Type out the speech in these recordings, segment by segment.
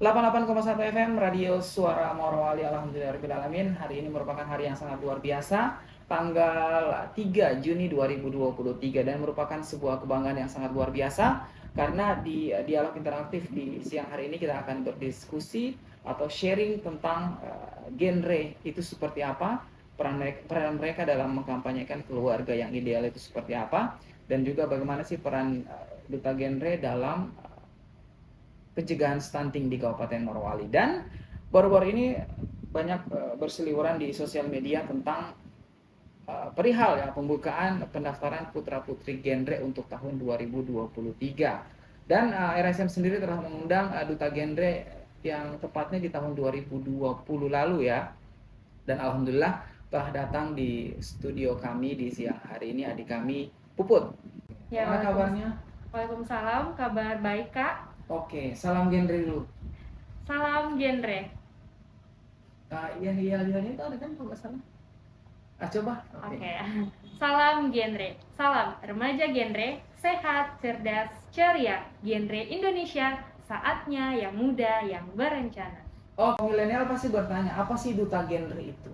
88,1 FM Radio Suara Morowali. Alhamdulillahirabbil alamin. Hari ini merupakan hari yang sangat luar biasa, tanggal 3 Juni 2023, dan merupakan sebuah kebanggaan yang sangat luar biasa karena di dialog interaktif di siang hari ini kita akan berdiskusi atau sharing tentang genre itu seperti apa, peran mereka dalam mengkampanyekan keluarga yang ideal itu seperti apa, dan juga bagaimana sih peran duta genre dalam pencegahan stunting di Kabupaten Morowali. Dan baru-baru ini banyak berseliweran di sosial media tentang perihal ya pembukaan pendaftaran putra-putri genre untuk tahun 2023. Dan RSM sendiri telah mengundang duta genre yang tepatnya di tahun 2020 lalu ya. Dan alhamdulillah telah datang di studio kami di siang hari ini adik kami Puput. Ya, Gimana kabarnya? Waalaikumsalam, kabar baik Kak. Oke, salam genre dulu. Salam genre. Iya itu ada kan kalau nggak salah. Coba. Oke. Salam genre. Salam remaja genre, sehat, cerdas, ceria. Genre Indonesia, saatnya yang muda yang berencana. Oh, milenial pasti bertanya, apa sih duta genre itu?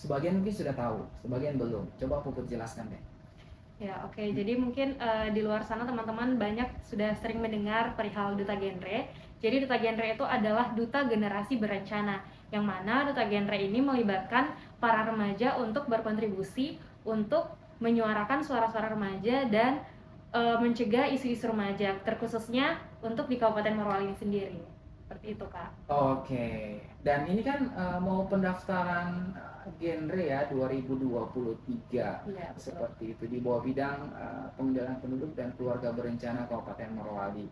Sebagian mungkin sudah tahu, sebagian belum. Coba Puput jelaskan deh. Ya, oke. Jadi mungkin di luar sana teman-teman banyak sudah sering mendengar perihal duta genre. Jadi duta genre itu adalah duta generasi berencana, yang mana duta genre ini melibatkan para remaja untuk berkontribusi untuk menyuarakan suara-suara remaja dan mencegah isu-isu remaja, terkhususnya untuk di Kabupaten Morowali sendiri. Seperti itu, Kak. Oke. Dan ini kan mau pendaftaran genre ya 2023. Iya, betul. Seperti itu di bawah bidang pengendalian penduduk dan keluarga berencana Kabupaten Morowali.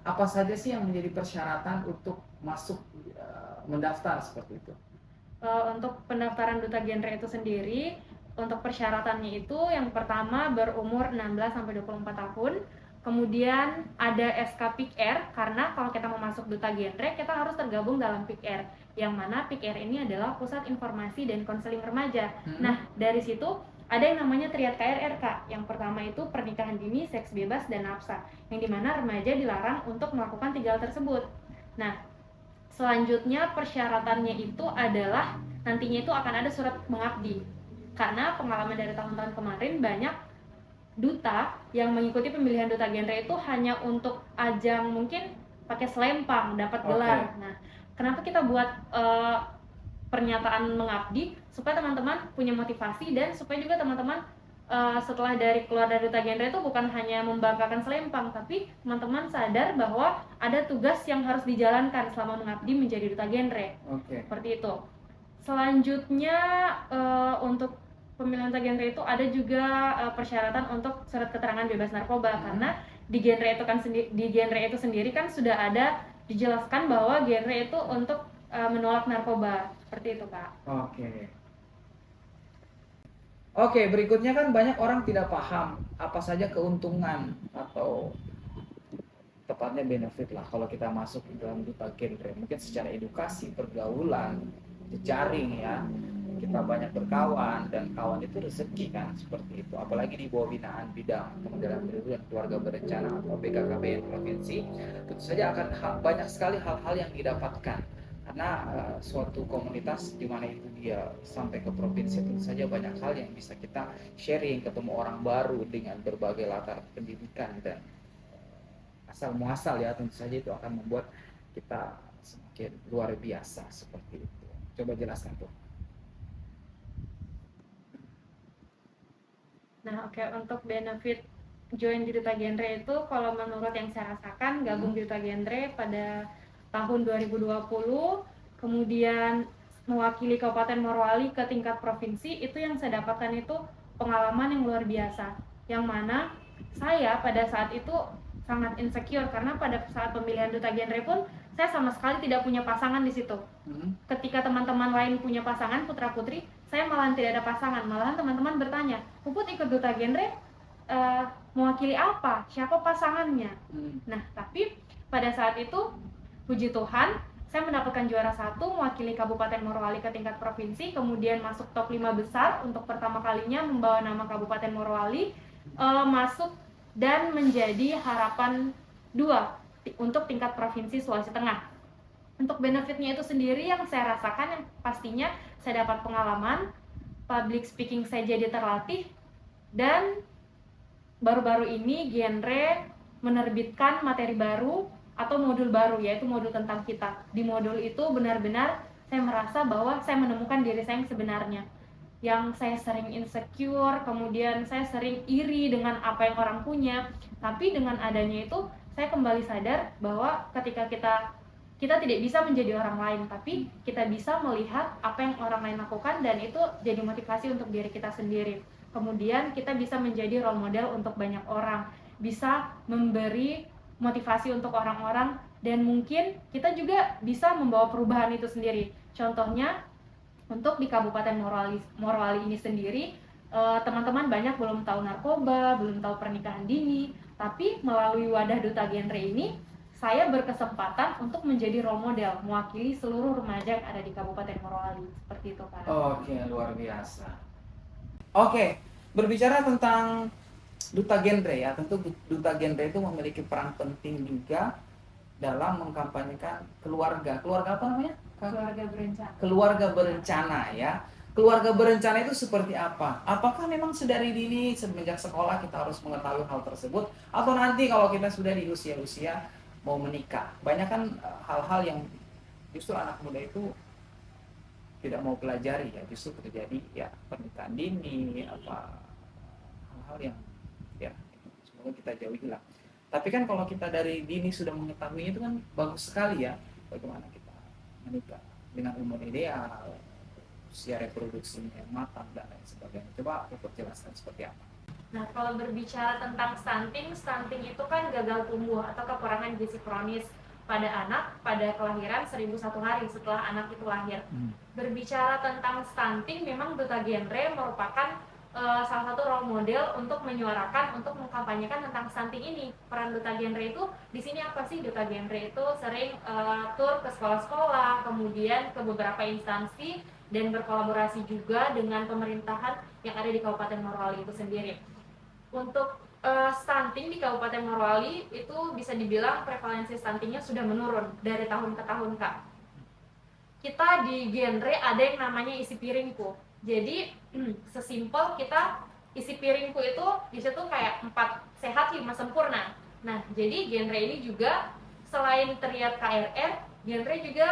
Apa saja sih yang menjadi persyaratan untuk masuk mendaftar seperti itu? Untuk pendaftaran duta genre itu sendiri, untuk persyaratannya itu yang pertama berumur 16-24 tahun, kemudian ada SK PIK-R, karena kalau kita mau masuk duta genre kita harus tergabung dalam PIK-R, yang mana PIK-R ini adalah Pusat Informasi dan Konseling Remaja. Nah, dari situ ada yang namanya triad KRR, Kak. Yang pertama itu pernikahan dini, seks bebas, dan nafsa, yang dimana remaja dilarang untuk melakukan 3 hal tersebut. Nah, selanjutnya persyaratannya itu adalah nantinya itu akan ada surat mengabdi, karena pengalaman dari tahun-tahun kemarin banyak duta yang mengikuti pemilihan duta genre itu hanya untuk ajang mungkin pakai selempang dapat gelar. Nah, kenapa kita buat pernyataan mengabdi? Supaya teman-teman punya motivasi dan supaya juga teman-teman setelah keluar dari duta genre itu bukan hanya membanggakan selempang, tapi teman-teman sadar bahwa ada tugas yang harus dijalankan selama mengabdi menjadi duta genre. Seperti itu. Selanjutnya untuk pemilihan duta genre itu ada juga persyaratan untuk surat keterangan bebas narkoba, karena di genre itu sendiri kan sudah ada dijelaskan bahwa genre itu untuk menolak narkoba. Seperti itu, Kak. Oke, berikutnya kan banyak orang tidak paham apa saja keuntungan atau tepatnya benefit lah kalau kita masuk ke dalam duta genre. Mungkin secara edukasi, pergaulan, jejaring ya. Kita banyak berkawan dan kawan itu rezeki kan, seperti itu. Apalagi di bawah binaan bidang pengendalian penduduk dan keluarga berencana atau BKKBN provinsi, tentu saja akan banyak sekali hal-hal yang didapatkan. Karena suatu komunitas di mana itu dia sampai ke provinsi, tentu saja banyak hal yang bisa kita sharing, ketemu orang baru dengan berbagai latar pendidikan dan asal muasal ya, tentu saja itu akan membuat kita semakin luar biasa seperti itu. Coba jelaskan tuh. Nah, oke, untuk benefit join di duta genre itu kalau menurut yang saya rasakan gabung di duta genre pada tahun 2020, kemudian mewakili Kabupaten Morowali ke tingkat provinsi, itu yang saya dapatkan itu pengalaman yang luar biasa, yang mana saya pada saat itu sangat insecure karena pada saat pemilihan duta genre pun saya sama sekali tidak punya pasangan di situ. Ketika teman-teman lain punya pasangan putra-putri, saya malahan tidak ada pasangan. Malahan teman-teman bertanya, Puput ikut duta genre mewakili apa? Siapa pasangannya? Nah, tapi pada saat itu puji Tuhan, saya mendapatkan juara 1 mewakili Kabupaten Morowali ke tingkat provinsi, kemudian masuk top 5 besar untuk pertama kalinya membawa nama Kabupaten Morowali, masuk dan menjadi harapan 2 untuk tingkat provinsi Sulawesi Tengah. Untuk untuk benefitnya itu sendiri yang saya rasakan, yang pastinya saya dapat pengalaman, public speaking saya jadi terlatih, dan baru-baru ini genre menerbitkan materi baru atau modul baru, yaitu modul tentang kita. Di modul itu benar-benar saya merasa bahwa saya menemukan diri saya yang sebenarnya, yang saya sering insecure, kemudian saya sering iri dengan apa yang orang punya. Tapi dengan adanya itu saya kembali sadar bahwa ketika kita tidak bisa menjadi orang lain, tapi kita bisa melihat apa yang orang lain lakukan, dan itu jadi motivasi untuk diri kita sendiri. Kemudian kita bisa menjadi role model untuk banyak orang, bisa memberi motivasi untuk orang-orang, dan mungkin kita juga bisa membawa perubahan itu sendiri. Contohnya untuk di Kabupaten Morowali ini sendiri, teman-teman banyak belum tahu narkoba, belum tahu pernikahan dini, tapi melalui wadah Duta Genre ini saya berkesempatan untuk menjadi role model, mewakili seluruh remaja yang ada di Kabupaten Morowali. Seperti itu, Pak. Oke, luar biasa. Oke, berbicara tentang Duta Genre ya, tentu Duta Genre itu memiliki peran penting juga dalam mengkampanyekan keluarga. Keluarga apa namanya? Keluarga berencana. Keluarga berencana ya. Keluarga berencana itu seperti apa? Apakah memang sedari dini semenjak sekolah kita harus mengetahui hal tersebut, atau nanti kalau kita sudah di usia-usia mau menikah? Banyak kan hal-hal yang justru anak muda itu tidak mau pelajari ya, justru terjadi ya pernikahan dini, apa hal-hal yang ya semoga kita jauhi lah. Tapi kan kalau kita dari dini sudah mengetahui itu kan bagus sekali ya, bagaimana kita menikah dengan umur ideal, usia reproduksinya yang matang dan lain sebagainya. Coba Puput jelaskan seperti apa. Nah, kalau berbicara tentang stunting itu kan gagal tumbuh atau kekurangan gizi kronis pada anak pada kelahiran 1001 hari setelah anak itu lahir. Berbicara tentang stunting, memang Duta Genre merupakan salah satu role model untuk menyuarakan, untuk mengkampanyekan tentang stunting ini. Peran Duta Genre itu di sini apa sih? Duta Genre itu sering tur ke sekolah-sekolah, kemudian ke beberapa instansi, dan berkolaborasi juga dengan pemerintahan yang ada di Kabupaten Morowali itu sendiri. Untuk stunting di Kabupaten Morowali itu bisa dibilang prevalensi stuntingnya sudah menurun dari tahun ke tahun, Kak. Kita di Genre ada yang namanya isi piringku. Jadi sesimpel kita isi piringku itu di situ kayak 4 sehat 5 sempurna. Nah, jadi Genre ini juga selain teriak KRR, Genre juga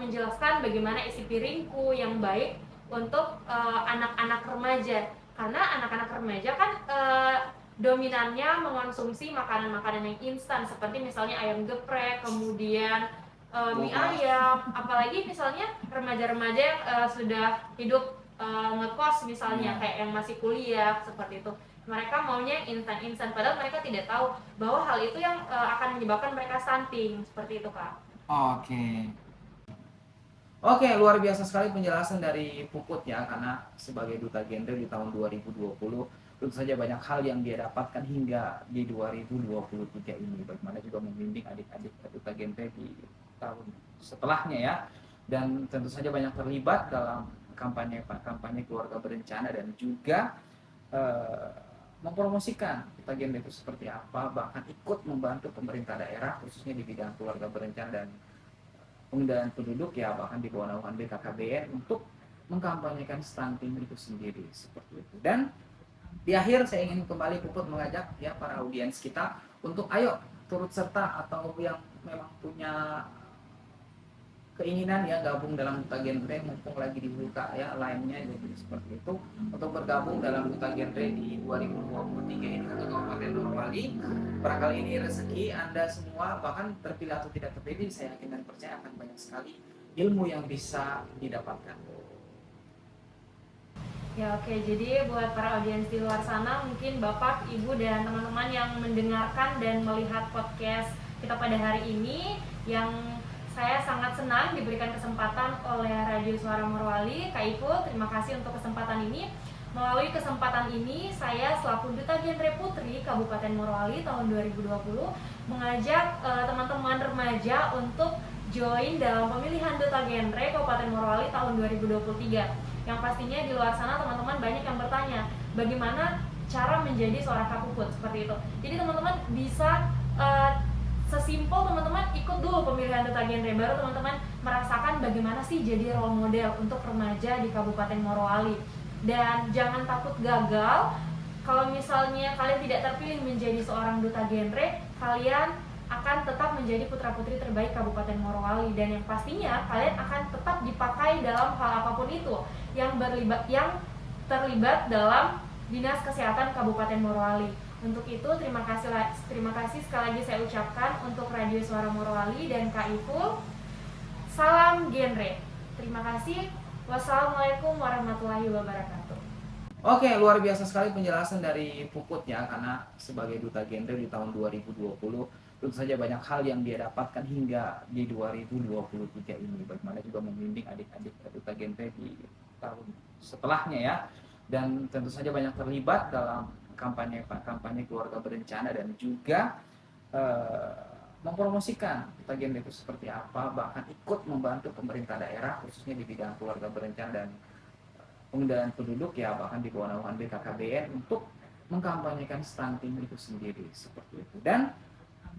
menjelaskan bagaimana isi piringku yang baik untuk anak-anak remaja. Karena anak-anak remaja kan dominannya mengonsumsi makanan-makanan yang instan, seperti misalnya ayam geprek, kemudian mie ayam, apalagi misalnya remaja-remaja yang sudah hidup ngekos misalnya, kayak yang masih kuliah, seperti itu. Mereka maunya instan-instan, padahal mereka tidak tahu bahwa hal itu yang akan menyebabkan mereka stunting, seperti itu, Kak. Oke, luar biasa sekali penjelasan dari Puput ya, karena sebagai Duta Genre di tahun 2020 tentu saja banyak hal yang dia dapatkan hingga di 2023 ini. Bagaimana juga membimbing adik-adik Duta Genre di tahun setelahnya ya, dan tentu saja banyak terlibat dalam kampanye keluarga berencana, dan juga mempromosikan Duta Genre itu seperti apa, bahkan ikut membantu pemerintah daerah khususnya di bidang keluarga berencana dan pengendalian penduduk ya, bahkan di bawah naungan BKKBN untuk mengkampanyekan stunting itu sendiri, seperti itu. Dan di akhir saya ingin kembali Puput mengajak ya para audiens kita untuk ayo turut serta, atau yang memang punya keinginan ya gabung dalam Duta Genre, mumpung lagi dibuka ya lainnya, jadi seperti itu, untuk bergabung dalam Duta Genre di 2023 ini untuk Kabupaten Morowali. Barangkali ini rezeki Anda semua, bahkan terpilih atau tidak terpilih, saya yakin dan percaya akan banyak sekali ilmu yang bisa didapatkan. Ya, oke, jadi buat para audiens di luar sana, mungkin Bapak, Ibu, dan teman-teman yang mendengarkan dan melihat podcast kita pada hari ini, yang saya sangat senang diberikan kesempatan oleh Radio Suara Morowali. Kak Ipul, terima kasih untuk kesempatan ini. Melalui kesempatan ini, saya selaku Duta Genre Putri Kabupaten Morowali tahun 2020 mengajak teman-teman remaja untuk join dalam pemilihan Duta Genre Kabupaten Morowali tahun 2023. Yang pastinya di luar sana teman-teman banyak yang bertanya, bagaimana cara menjadi seorang Kak Puput, seperti itu. Jadi teman-teman bisa sesimpel teman-teman ikut dulu pemilihan duta genre, baru teman-teman merasakan bagaimana sih jadi role model untuk remaja di Kabupaten Morowali. Dan jangan takut gagal. Kalau misalnya kalian tidak terpilih menjadi seorang duta genre, kalian akan tetap menjadi putra-putri terbaik Kabupaten Morowali, dan yang pastinya kalian akan tetap dipakai dalam hal apapun itu yang terlibat dalam Dinas Kesehatan Kabupaten Morowali. Untuk itu terima kasih sekali lagi saya ucapkan untuk Radio Suara Morowali dan Kak Iful. Salam genre. Terima kasih. Wassalamualaikum warahmatullahi wabarakatuh. Oke, luar biasa sekali penjelasan dari Puput ya, karena sebagai duta genre di tahun 2020 tentu saja banyak hal yang dia dapatkan hingga di 2023 ini. Bagaimana juga membimbing adik-adik duta genre di tahun setelahnya ya. Dan tentu saja banyak terlibat dalam kampanye keluarga berencana dan juga mempromosikan duta genre itu seperti apa, bahkan ikut membantu pemerintah daerah khususnya di bidang keluarga berencana dan pengendalian penduduk ya, bahkan di bawah naungan BKKBN untuk mengkampanyekan stunting itu sendiri seperti itu. Dan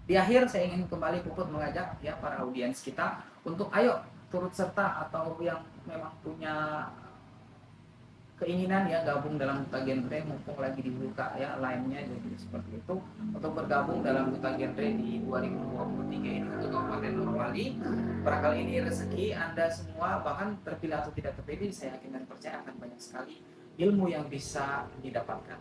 di akhir saya ingin kembali Puput mengajak ya para audiens kita untuk ayo turut serta atau yang memang punya keinginan ya gabung dalam duta genre, mumpung lagi dibuka ya lainnya, jadi seperti itu untuk bergabung dalam duta genre di 2023 ini untuk Kabupaten Morowali. Barangkali ini rezeki Anda semua, bahkan terpilih atau tidak terpilih, saya yakin dan percaya akan banyak sekali ilmu yang bisa didapatkan.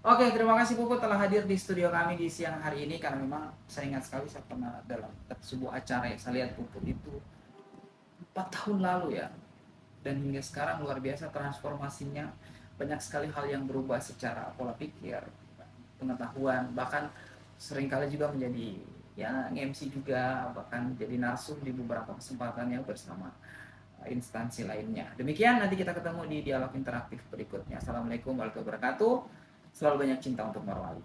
Oke, terima kasih Puput telah hadir di studio kami di siang hari ini, karena memang saya ingat sekali saya pernah dalam sebuah acara ya, saya lihat Puput itu 4 tahun lalu ya, dan hingga sekarang luar biasa transformasinya, banyak sekali hal yang berubah secara pola pikir, pengetahuan, bahkan seringkali juga menjadi ya MC juga, bahkan jadi narsum di beberapa kesempatan yang bersama instansi lainnya. Demikian, nanti kita ketemu di dialog interaktif berikutnya. Assalamualaikum warahmatullahi wabarakatuh. Selalu banyak cinta untuk Morowali.